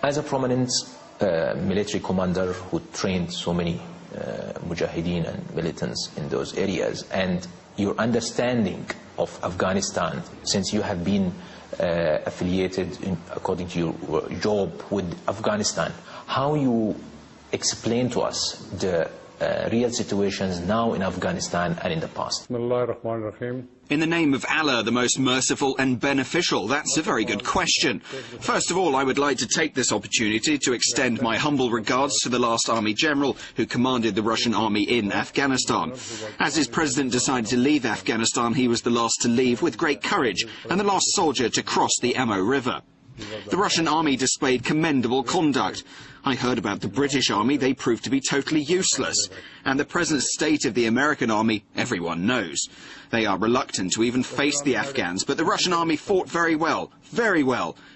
As a prominent military commander who trained so many mujahideen and militants in those areas, and your understanding of Afghanistan, since you have been affiliated according to your job with Afghanistan, how you explain to us the real situations now in Afghanistan and in the past? In the name of Allah, the most merciful and beneficial, that's a very good question. First of all, I would like to take this opportunity to extend my humble regards to the last army general who commanded the Russian army in Afghanistan. As his president decided to leave Afghanistan, he was the last to leave with great courage and the last soldier to cross the Ammo River. The Russian army displayed commendable conduct. I heard about the British army, they proved to be totally useless. And the present state of the American army, everyone knows. They are reluctant to even face the Afghans, but the Russian army fought very well,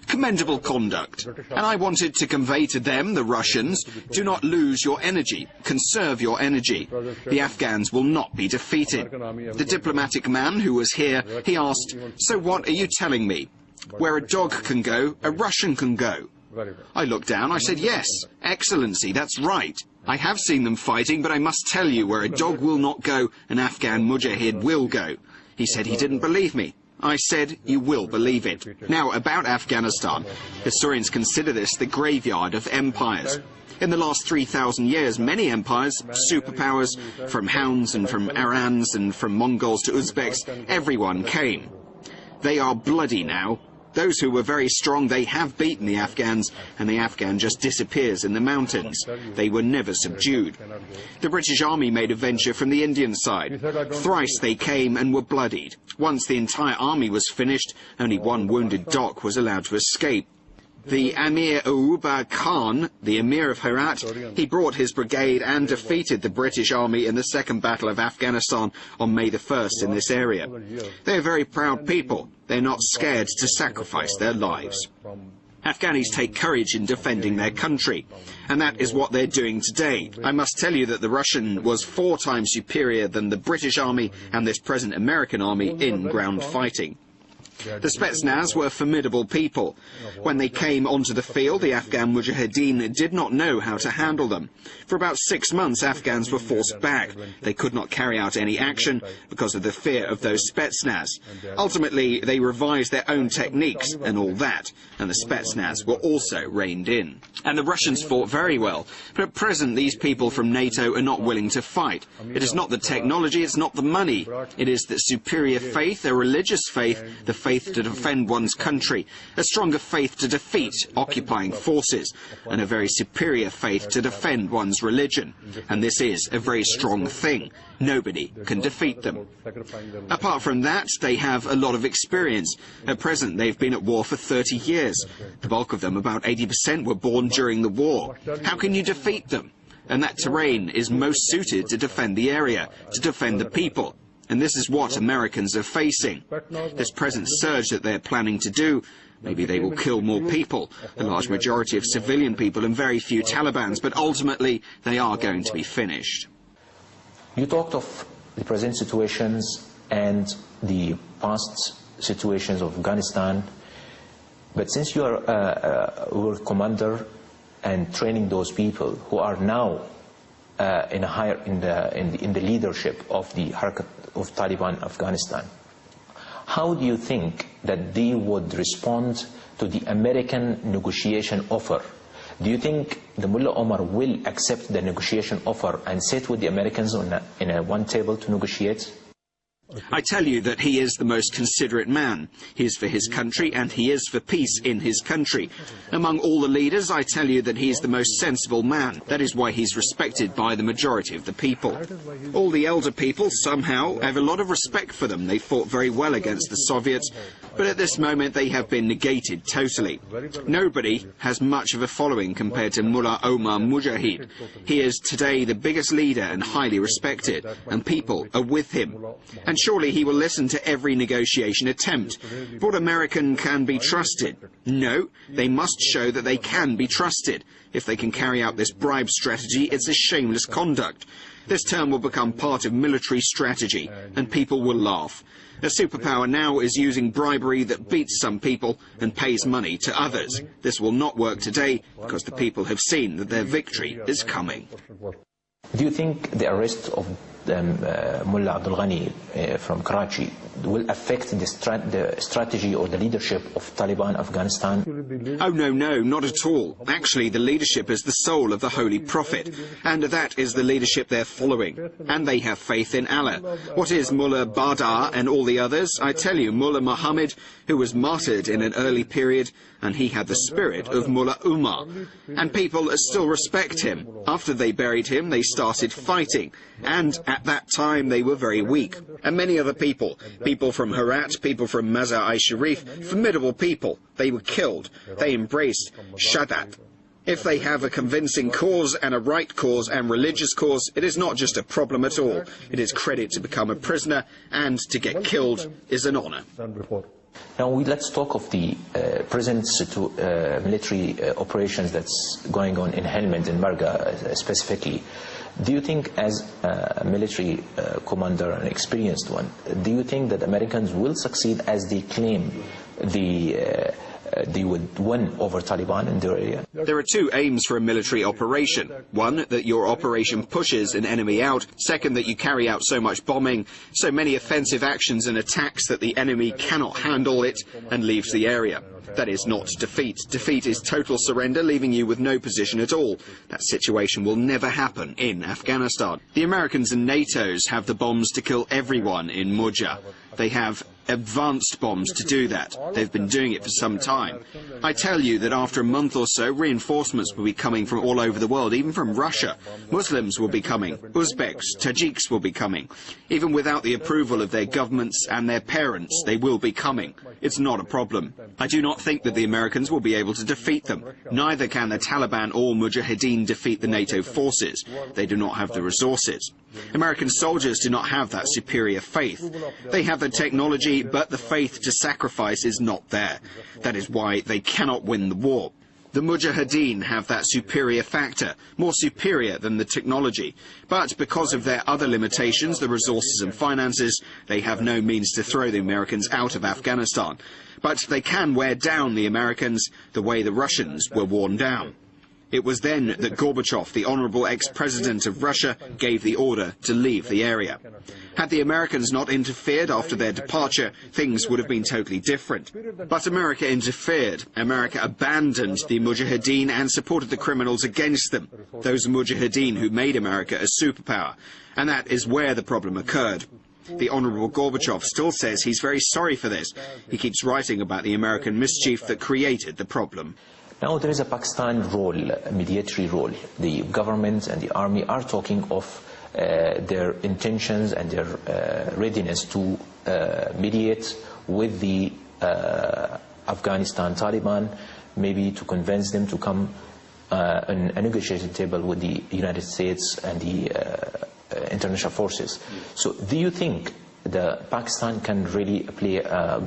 commendable conduct. And I wanted to convey to them, the Russians, do not lose your energy, conserve your energy. The Afghans will not be defeated. The diplomatic man who was here, he asked, so what are you telling me? Where a dog can go, a Russian can go. I looked down, I said, yes, Excellency, that's right. I have seen them fighting, but I must tell you, where a dog will not go, an Afghan mujahid will go. He said he didn't believe me. I said, you will believe it. Now, about Afghanistan, historians consider this the graveyard of empires. In the last 3,000 years, many empires, superpowers, from Hounds and from Arans and from Mongols to Uzbeks, everyone came. They are bloody now. Those who were very strong, they have beaten the Afghans, and the Afghan just disappears in the mountains. They were never subdued. The British army made a venture from the Indian side. Thrice they came and were bloodied. Once the entire army was finished, only one wounded Doc was allowed to escape. The Amir Khan, the Emir of Herat, he brought his brigade and defeated the British army in the Second Battle of Afghanistan on May the 1st in this area. They are very proud people. They're not scared to sacrifice their lives. Afghanis take courage in defending their country, and that is what they're doing today. I must tell you that the Russian was 4 times superior than the British army and this present American army in ground fighting. The Spetsnaz were formidable people. When they came onto the field, the Afghan mujahideen did not know how to handle them. For about 6 months, Afghans were forced back. They could not carry out any action because of the fear of those Spetsnaz. Ultimately, they revised their own techniques and all that, and the Spetsnaz were also reined in. And the Russians fought very well, but at present these people from NATO are not willing to fight. It is not the technology, it's not the money. It is the superior faith, a religious faith, the faith to defend one's country, a stronger faith to defeat occupying forces, and a very superior faith to defend one's religion. And this is a very strong thing. Nobody can defeat them. Apart from that, they have a lot of experience. At present, they've been at war for 30 years. The bulk of them, about 80%, were born during the war. How can you defeat them? And that terrain is most suited to defend the area, to defend the people. And this is what Americans are facing. This present surge that they're planning to do, maybe they will kill more people, a large majority of civilian people and very few Talibans, but ultimately they are going to be finished. You talked of the present situations and the past situations of Afghanistan, but since you are a commander and training those people who are now in the leadership of the Harakat of Taliban Afghanistan, how do you think that they would respond to the American negotiation offer? Do you think the Mullah Omar will accept the negotiation offer and sit with the Americans in one table to negotiate? I tell you that he is the most considerate man. He is for his country and he is for peace in his country. Among all the leaders, I tell you that he is the most sensible man. That is why he's respected by the majority of the people. All the elder people somehow have a lot of respect for them. They fought very well against the Soviets, but at this moment they have been negated totally. Nobody has much of a following compared to Mullah Omar Mujahid. He is today the biggest leader and highly respected, and people are with him. And surely he will listen to every negotiation attempt. But American can be trusted? No, they must show that they can be trusted. If they can carry out this bribe strategy, it's a shameless conduct. This term will become part of military strategy, and people will laugh. A superpower now is using bribery that beats some people and pays money to others. This will not work today because the people have seen that their victory is coming. Do you think the arrest of Mullah Abdul Ghani from Karachi will affect the strategy or the leadership of Taliban Afghanistan? Oh, no, not at all. Actually, the leadership is the soul of the Holy Prophet, and that is the leadership they're following. And they have faith in Allah. What is Mullah Badar and all the others? I tell you, Mullah Muhammad, who was martyred in an early period, and he had the spirit of Mullah Omar. And people still respect him. After they buried him, they started fighting. And at that time, they were very weak. And many other people from Herat, people from Mazar-i-Sharif, formidable people, they were killed. They embraced Shahadat. If they have a convincing cause and a right cause and religious cause, it is not just a problem at all. It is credit to become a prisoner, and to get killed is an honor. Now let's talk of the present military operations that's going on in Helmand and Marga specifically. Do you think, as a military commander, an experienced one, do you think that Americans will succeed as they claim they would win over Taliban in their area? There are two aims for a military operation. One, that your operation pushes an enemy out. Second, that you carry out so much bombing, so many offensive actions and attacks that the enemy cannot handle it and leaves the area. That is not defeat. Defeat is total surrender, leaving you with no position at all. That situation will never happen in Afghanistan. The Americans and NATO's have the bombs to kill everyone in Mujah. They have advanced bombs to do that. They've been doing it for some time. I tell you that after a month or so, reinforcements will be coming from all over the world, even from Russia. Muslims will be coming. Uzbeks, Tajiks will be coming. Even without the approval of their governments and their parents, they will be coming. It's not a problem. I do not think that the Americans will be able to defeat them. Neither can the Taliban or mujahideen defeat the NATO forces. They do not have the resources. American soldiers do not have that superior faith. They have the technology, but the faith to sacrifice is not there. That is why they cannot win the war. The mujahideen have that superior factor, more superior than the technology. But because of their other limitations, the resources and finances, they have no means to throw the Americans out of Afghanistan. But they can wear down the Americans the way the Russians were worn down. It was then that Gorbachev, the honorable ex-president of Russia, gave the order to leave the area. Had the Americans not interfered after their departure, things would have been totally different. But America interfered. America abandoned the mujahideen and supported the criminals against them, those mujahideen who made America a superpower. And that is where the problem occurred. The Honorable Gorbachev still says he's very sorry for this. He keeps writing about the American mischief that created the problem. Now there is a Pakistan role, a mediatory role. The government and the army are talking of their intentions and their readiness to mediate with the Afghanistan Taliban, maybe to convince them to come on a negotiation table with the United States and the international forces. So do you think Pakistan can really play a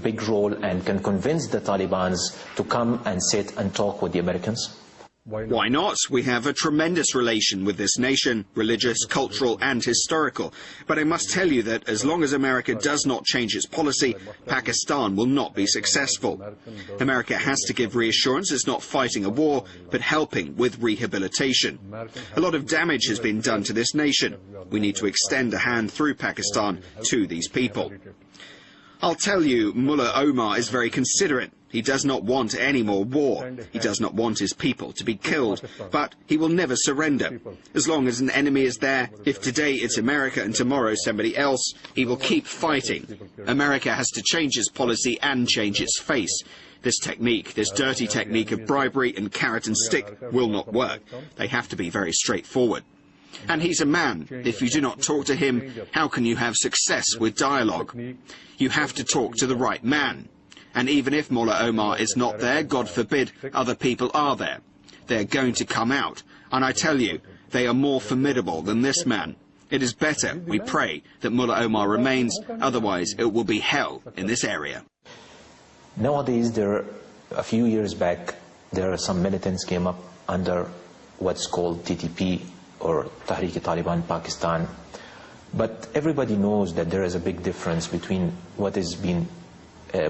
big role and can convince the Taliban to come and sit and talk with the Americans? Why not? We have a tremendous relation with this nation, religious, cultural and historical. But I must tell you that as long as America does not change its policy, Pakistan will not be successful. America has to give reassurance it's not fighting a war, but helping with rehabilitation. A lot of damage has been done to this nation. We need to extend a hand through Pakistan to these people. I'll tell you, Mullah Omar is very considerate. He does not want any more war. He does not want his people to be killed. But he will never surrender. As long as an enemy is there, if today it's America and tomorrow somebody else, he will keep fighting. America has to change its policy and change its face. This technique, this dirty technique of bribery and carrot and stick will not work. They have to be very straightforward. And he's a man. If you do not talk to him, how can you have success with dialogue? You have to talk to the right man. And even if Mullah Omar is not there, God forbid, other people are there. They're going to come out. And I tell you, they are more formidable than this man. It is better, we pray, that Mullah Omar remains, otherwise it will be hell in this area. Nowadays, a few years back, there are some militants came up under what's called TTP, or Tehreek-e-Taliban Pakistan. But everybody knows that there is a big difference between what is being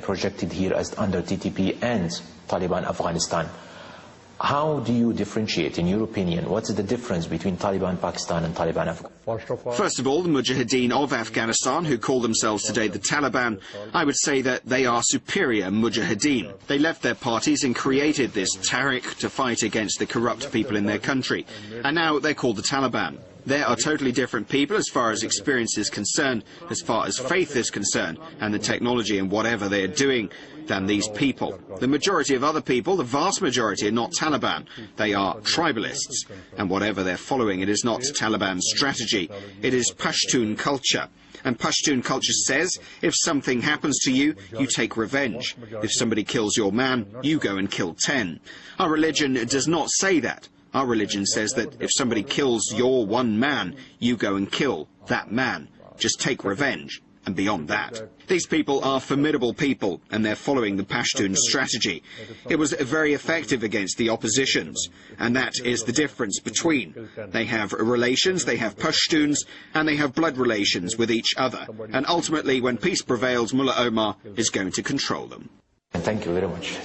projected here as under TTP and Taliban Afghanistan. How do you differentiate, in your opinion, what's the difference between Taliban Pakistan and Taliban Afghanistan? First of all, the mujahideen of Afghanistan, who call themselves today the Taliban, I would say that they are superior mujahideen. They left their parties and created this Tariq to fight against the corrupt people in their country. And now they're called the Taliban. They are totally different people as far as experience is concerned, as far as faith is concerned, and the technology and whatever they are doing, than these people. The majority of other people, the vast majority, are not Taliban. They are tribalists. And whatever they're following, it is not Taliban strategy. It is Pashtun culture. And Pashtun culture says, if something happens to you, you take revenge. If somebody kills your man, you go and kill 10. Our religion does not say that. Our religion says that if somebody kills your one man, you go and kill that man. Just take revenge. And beyond that. These people are formidable people, and they're following the Pashtun strategy. It was very effective against the oppositions, and that is the difference between. They have relations, they have Pashtuns, and they have blood relations with each other. And ultimately, when peace prevails, Mullah Omar is going to control them. Thank you very much.